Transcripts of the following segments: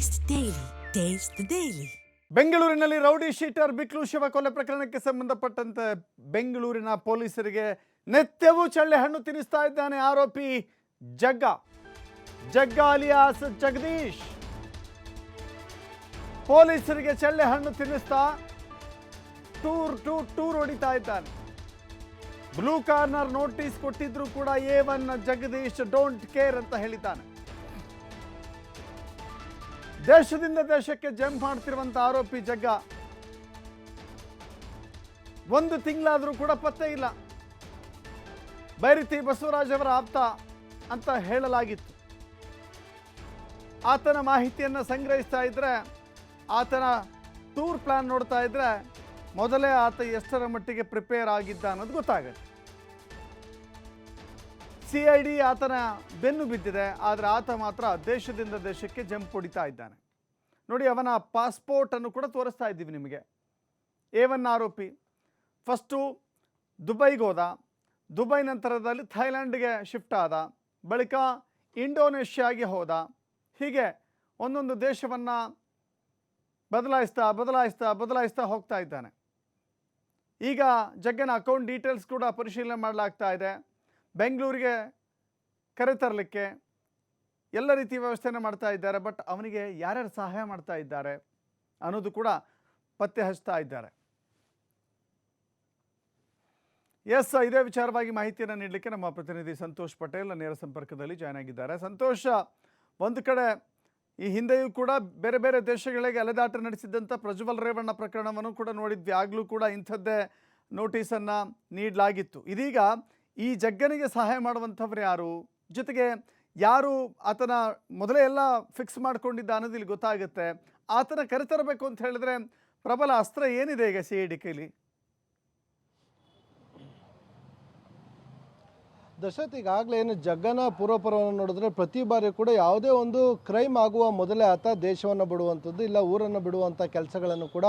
Taste the Daily. Taste the Daily. ಬೆಂಗಳೂರಿನಲ್ಲಿ rowdy sheeter ಬಿಕ್ಲು Shiva ಕೊಲೆ ಪ್ರಕರಣಕ್ಕೆ ಸಂಬಂಧಪಟ್ಟಂತೆ ಬೆಂಗಳೂರಿನ ಪೊಲೀಸರಿಗೆ ನಿತ್ಯವೂ ಚಳ್ಳೆ ಹಣ್ಣು ತಿನ್ನಿಸ್ತಾ ಇದ್ದಾನೆ ಆರೋಪಿ ಜಗ್ಗ ಅಲಿಯಾಸ್ ಜಗದೀಶ್. ಪೊಲೀಸರಿಗೆ ಚಳ್ಳೆ ಹಣ್ಣು ತಿನ್ನಿಸ್ತಾ ಟೂರ್ ಹೊಡಿತಾ ಇದ್ದಾನೆ. ಬ್ಲೂ ಕಾರ್ನರ್ ನೋಟಿಸ್ ಕೊಟ್ಟಿದ್ರು ಕೂಡ A1 ಜಗದೀಶ್ ಡೋಂಟ್ ಕೇರ್ ಅಂತ ಹೇಳಿದ್ದಾನೆ. ದೇಶದಿಂದ ದೇಶಕ್ಕೆ ಜಂಪ್ ಮಾಡ್ತಿರುವಂತ ಆರೋಪಿ ಜಗ್ಗ ಒಂದು ತಿಂಗಳಾದರೂ ಕೂಡ ಪತ್ತೆ ಇಲ್ಲ. ಬೈರತಿ ಬಸವರಾಜ್ ಅವರ ಆಪ್ತ ಅಂತ ಹೇಳಲಾಗಿತ್ತು. ಆತನ ಮಾಹಿತಿಯನ್ನು ಸಂಗ್ರಹಿಸ್ತಾ ಇದ್ರೆ, ಆತನ ಟೂರ್ ಪ್ಲಾನ್ ನೋಡ್ತಾ ಇದ್ರೆ ಮೊದಲೇ ಆತ ಎಷ್ಟರ ಮಟ್ಟಿಗೆ ಪ್ರಿಪೇರ್ ಆಗಿದ್ದ ಅನ್ನೋದು ಗೊತ್ತಾಗುತ್ತೆ. CID ಆತನ ಬೆನ್ನು ಬಿದ್ದಿದೆ, ಆದರೆ ಆತ ಮಾತ್ರ ದೇಶದಿಂದ ದೇಶಕ್ಕೆ ಜಂಪ್ ಹೊಡಿತಾ ಇದ್ದಾನೆ. ನೋಡಿ, ಅವನ ಪಾಸ್ಪೋರ್ಟ್ ಅನ್ನು ಕೂಡ ತೋರಿಸ್ತಾ ಇದ್ದೀವಿ ನಿಮಗೆ. A1 ಆರೋಪಿ ಫಸ್ಟು ದುಬೈಗೆ ಹೋದ, ದುಬೈ ನಂತರದಲ್ಲಿ ಥೈಲ್ಯಾಂಡ್ಗೆ ಶಿಫ್ಟ್ ಆದ, ಬಳಿಕ ಇಂಡೋನೇಷ್ಯಾಗೆ ಹೋದ. ಹೀಗೆ ಒಂದೊಂದು ದೇಶವನ್ನು ಬದಲಾಯಿಸ್ತಾ ಹೋಗ್ತಾ ಇದ್ದಾನೆ. ಈಗ ಜಗ್ಗನ ಅಕೌಂಟ್ ಡೀಟೇಲ್ಸ್ ಕೂಡ ಪರಿಶೀಲನೆ ಮಾಡಲಾಗ್ತಾ ಇದೆ. ಬೆಂಗಳೂರಿಗೆ ಕರೆತರಲಿಕ್ಕೆ ಎಲ್ಲ ರೀತಿಯ ವ್ಯವಸ್ಥೆಯನ್ನು ಮಾಡ್ತಾ ಇದ್ದಾರೆ. ಬಟ್ ಅವನಿಗೆ ಯಾರ್ಯಾರು ಸಹಾಯ ಮಾಡ್ತಾ ಇದ್ದಾರೆ ಅನ್ನೋದು ಕೂಡ ಪತ್ತೆ ಹಚ್ತಾ ಇದ್ದಾರೆ. ಇದೇ ವಿಚಾರವಾಗಿ ಮಾಹಿತಿಯನ್ನು ನೀಡಲಿಕ್ಕೆ ನಮ್ಮ ಪ್ರತಿನಿಧಿ ಸಂತೋಷ್ ಪಟೇಲ್ ನೇರ ಸಂಪರ್ಕದಲ್ಲಿ ಜಾಯ್ನ್ ಆಗಿದ್ದಾರೆ. ಸಂತೋಷ್, ಒಂದು ಕಡೆ ಈ ಹಿಂದೆಯೂ ಕೂಡ ಬೇರೆ ಬೇರೆ ದೇಶಗಳಿಗೆ ಅಲೆದಾಟ ನಡೆಸಿದ್ದಂಥ ಪ್ರಜ್ವಲ್ ರೇವಣ್ಣ ಪ್ರಕರಣವನ್ನು ಕೂಡ ನೋಡಿದ್ವಿ. ಆಗಲೂ ಕೂಡ ಇಂಥದ್ದೇ ನೋಟಿಸನ್ನು ನೀಡಲಾಗಿತ್ತು. ಇದೀಗ ಈ ಜಗ್ಗನಿಗೆ ಸಹಾಯ ಮಾಡುವಂಥವ್ರು ಯಾರು, ಜೊತೆಗೆ ಯಾರು ಆತನ ಮೊದಲೇ ಎಲ್ಲ ಫಿಕ್ಸ್ ಮಾಡ್ಕೊಂಡಿದ್ದ ಅನ್ನೋದು ಇಲ್ಲಿ ಗೊತ್ತಾಗುತ್ತೆ. ಆತನ ಕರೆತರಬೇಕು ಅಂತ ಹೇಳಿದ್ರೆ ಪ್ರಬಲ ಅಸ್ತ್ರ ಏನಿದೆ ಈಗ CID ಕೈಲಿ? ದಶರಥ್, ಈಗಾಗಲೇ ಏನು ಜಗ್ಗನ ಪೂರ್ವಪರವನ್ನು ನೋಡಿದ್ರೆ ಪ್ರತಿ ಬಾರಿ ಕೂಡ ಯಾವುದೇ ಒಂದು ಕ್ರೈಮ್ ಆಗುವ ಮೊದಲೇ ಆತ ದೇಶವನ್ನು ಬಿಡುವಂಥದ್ದು, ಇಲ್ಲ ಊರನ್ನು ಬಿಡುವಂಥ ಕೆಲಸಗಳನ್ನು ಕೂಡ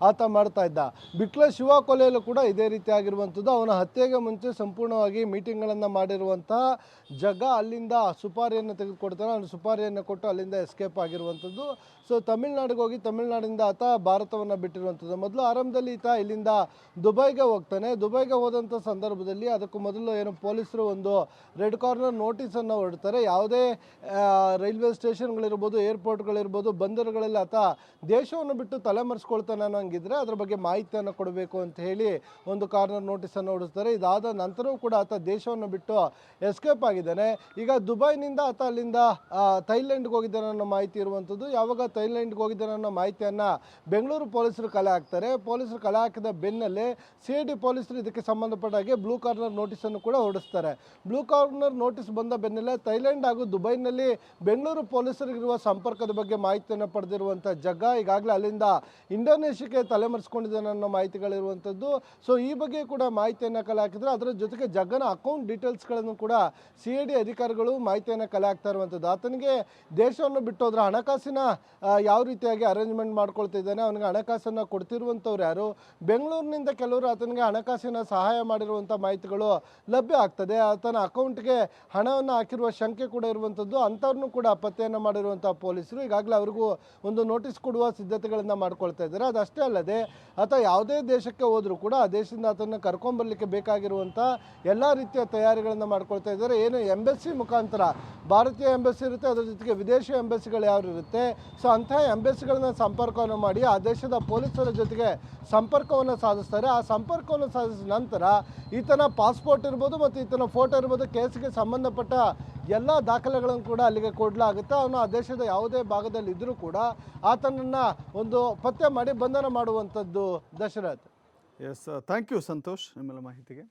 ಆತ ಮಾಡ್ತಾ ಇದ್ದ. ಬಿಕ್ಲ ಶಿವ ಕೊಲೆಯಲ್ಲೂ ಕೂಡ ಇದೇ ರೀತಿ ಆಗಿರುವಂಥದ್ದು. ಅವನ ಹತ್ಯೆಗೆ ಮುಂಚೆ ಸಂಪೂರ್ಣವಾಗಿ ಮೀಟಿಂಗ್ಗಳನ್ನು ಮಾಡಿರುವಂತಹ ಜಗ್ಗ ಅಲ್ಲಿಂದ ಸುಪಾರಿಯನ್ನು ತೆಗೆದುಕೊಡ್ತಾನೆ. ಅವನು ಸುಪಾರಿಯನ್ನು ಕೊಟ್ಟು ಅಲ್ಲಿಂದ ಎಸ್ಕೇಪ್ ಆಗಿರುವಂಥದ್ದು. ಸೊ ತಮಿಳ್ನಾಡಿಗೆ ಹೋಗಿ ತಮಿಳ್ನಾಡಿಂದ ಆತ ಭಾರತವನ್ನು ಬಿಟ್ಟಿರುವಂಥದ್ದು. ಮೊದಲು ಆರಂಭದಲ್ಲಿ ಈತ ಇಲ್ಲಿಂದ ದುಬೈಗೆ ಹೋಗ್ತಾನೆ. ದುಬೈಗೆ ಹೋದಂಥ ಸಂದರ್ಭದಲ್ಲಿ ಅದಕ್ಕೂ ಮೊದಲು ಏನು ಪೊಲೀಸರು ಒಂದು ರೆಡ್ ಕಾರ್ನರ್ ನೋಟಿಸನ್ನು ಹೊರಡ್ತಾರೆ. ಯಾವುದೇ ರೈಲ್ವೆ ಸ್ಟೇಷನ್ಗಳಿರ್ಬೋದು, ಏರ್ಪೋರ್ಟ್ಗಳಿರ್ಬೋದು, ಬಂದರುಗಳಲ್ಲಿ ಆತ ದೇಶವನ್ನು ಬಿಟ್ಟು ತಲೆಮರೆಸ್ಕೊಳ್ತಾನೆ ಅನ್ನೋಂಗಿದ್ರೆ ಅದ್ರ ಬಗ್ಗೆ ಮಾಹಿತಿಯನ್ನು ಕೊಡಬೇಕು ಅಂತ ಹೇಳಿ ಒಂದು ಕಾರ್ನರ್ ನೋಟಿಸನ್ನು ಹೊರಡಿಸ್ತಾರೆ. ಇದಾದ ನಂತರವೂ ಕೂಡ ಆತ ದೇಶವನ್ನು ಬಿಟ್ಟು ಎಸ್ಕೇಪ್ ಆಗಿದ್ದಾನೆ. ಈಗ ದುಬೈನಿಂದ ಆತ ಅಲ್ಲಿಂದ ಥೈಲ್ಯಾಂಡ್ಗೆ ಹೋಗಿದ್ದಾನೆ ಅನ್ನೋ ಮಾಹಿತಿ ಇರುವಂಥದ್ದು. ಯಾವಾಗ ಥೈಲ್ಯಾಂಡ್ಗೆ ಹೋಗಿದ್ದಾನೆ ಅನ್ನೋ ಮಾಹಿತಿಯನ್ನು ಬೆಂಗಳೂರು ಪೊಲೀಸರು ಕಲೆ ಹಾಕ್ತಾರೆ. ಪೊಲೀಸರು ಕಲೆ ಹಾಕಿದ ಬೆನ್ನಲ್ಲೇ CID ಪೊಲೀಸರು ಇದಕ್ಕೆ ಸಂಬಂಧಪಟ್ಟ ಹಾಗೆ ಬ್ಲೂ ಕಾರ್ನರ್ ನೋಟಿಸನ್ನು ಕೂಡ ಹೊರಡಿಸ್ತಾರೆ. ಬ್ಲೂ ಕಾರ್ನರ್ ನೋಟಿಸ್ ಬಂದ ಬೆನ್ನಲ್ಲೇ ಥೈಲ್ಯಾಂಡ್ ಹಾಗೂ ದುಬೈನಲ್ಲಿ ಬೆಂಗಳೂರು ಪೊಲೀಸರಿಗಿರುವ ಸಂಪರ್ಕದ ಬಗ್ಗೆ ಮಾಹಿತಿಯನ್ನು ಪಡೆದಿರುವಂಥ ಜಗ್ಗ ಈಗಾಗಲೇ ಅಲ್ಲಿಂದ ಇಂಡೋನೇಷ್ಯಾಕ್ಕೆ ತಲೆಮರೆಸ್ಕೊಂಡಿದ್ದಾನೆ ಅನ್ನೋ ಮಾಹಿತಿಗಳಿರುವಂಥದ್ದು. ಸೊ ಈ ಬಗ್ಗೆ ಕೂಡ ಮಾಹಿತಿಯನ್ನು ಕಲೆ ಹಾಕಿದ್ರೆ, ಅದರ ಜೊತೆಗೆ ಜಗ್ಗನ ಅಕೌಂಟ್ ಡೀಟೇಲ್ಸ್ಗಳನ್ನು ಕೂಡ CID ಅಧಿಕಾರಿಗಳು ಮಾಹಿತಿಯನ್ನು ಕಲೆ ಹಾಕ್ತಾ ಇರುವಂಥದ್ದು. ಆತನಿಗೆ ದೇಶವನ್ನು ಬಿಟ್ಟೋದ್ರೆ ಹಣಕಾಸಿನ ಯಾವ ರೀತಿಯಾಗಿ ಅರೇಂಜ್ಮೆಂಟ್ ಮಾಡ್ಕೊಳ್ತಿದ್ದಾನೆ, ಅವನಿಗೆ ಹಣಕಾಸನ್ನು ಕೊಡ್ತಿರುವಂಥವ್ರು ಯಾರು, ಬೆಂಗಳೂರಿನಿಂದ ಕೆಲವರು ಆತನಿಗೆ ಹಣಕಾಸಿನ ಸಹಾಯ ಮಾಡಿರುವಂಥ ಮಾಹಿತಿಗಳು ಲಭ್ಯ ಆಗ್ತದೆ. ಆತನ ಅಕೌಂಟ್ಗೆ ಹಣವನ್ನು ಹಾಕಿರುವ ಶಂಕೆ ಕೂಡ ಇರುವಂಥದ್ದು. ಅಂಥವ್ರನ್ನೂ ಕೂಡ ಪತ್ತೆಯನ್ನು ಮಾಡಿರುವಂಥ ಪೊಲೀಸರು ಈಗಾಗಲೇ ಅವ್ರಿಗೂ ಒಂದು ನೋಟಿಸ್ ಕೊಡುವ ಸಿದ್ಧತೆಗಳನ್ನು ಮಾಡ್ಕೊಳ್ತಾ ಇದ್ದಾರೆ. ಅದಷ್ಟೇ ಅಲ್ಲದೆ ಆತ ಯಾವುದೇ ದೇಶಕ್ಕೆ ಹೋದರೂ ಕೂಡ ಆ ದೇಶದಿಂದ ಆತನ್ನು ಕರ್ಕೊಂಬರ್ಲಿಕ್ಕೆ ಬೇಕಾಗಿರುವಂಥ ಎಲ್ಲ ರೀತಿಯ ತಯಾರಿಗಳನ್ನು ಮಾಡ್ಕೊಳ್ತಾ ಇದ್ದಾರೆ. ಏನು ಎಂಬೆಸಿ ಮುಖಾಂತರ ಭಾರತೀಯ ಎಂಬೆಸಿ ಇರುತ್ತೆ, ಅದರ ಜೊತೆಗೆ ವಿದೇಶಿ ಎಂಬೆಸಿಗಳು ಯಾರು ಇರುತ್ತೆ, ಸೊ ಅಂತಹ ಎಂಬೆಸಿಗಳನ್ನ ಸಂಪರ್ಕವನ್ನು ಮಾಡಿ ಆ ದೇಶದ ಪೊಲೀಸರ ಜೊತೆಗೆ ಸಂಪರ್ಕವನ್ನು ಸಾಧಿಸ್ತಾರೆ. ಆ ಸಂಪರ್ಕವನ್ನು ಸಾಧಿಸಿದ ನಂತರ ಈತನ ಪಾಸ್ಪೋರ್ಟ್ ಇರ್ಬೋದು ಮತ್ತು ಈತನ ಫೋಟೋ ಇರ್ಬೋದು, ಕೇಸಿಗೆ ಸಂಬಂಧಪಟ್ಟ ಎಲ್ಲ ದಾಖಲೆಗಳನ್ನು ಕೂಡ ಅಲ್ಲಿಗೆ ಕೊಡಲಾಗುತ್ತೆ. ಅವನು ಆ ದೇಶದ ಯಾವುದೇ ಭಾಗದಲ್ಲಿ ಇದ್ದರೂ ಕೂಡ ಆತನನ್ನು ಒಂದು ಪತ್ತೆ ಮಾಡಿ ಬಂಧನ ಮಾಡುವಂಥದ್ದು. ದಶರಥ್, ಥ್ಯಾಂಕ್ ಯು ಸಂತೋಷ್ ನಿಮ್ಮೆಲ್ಲ ಮಾಹಿತಿಗೆ.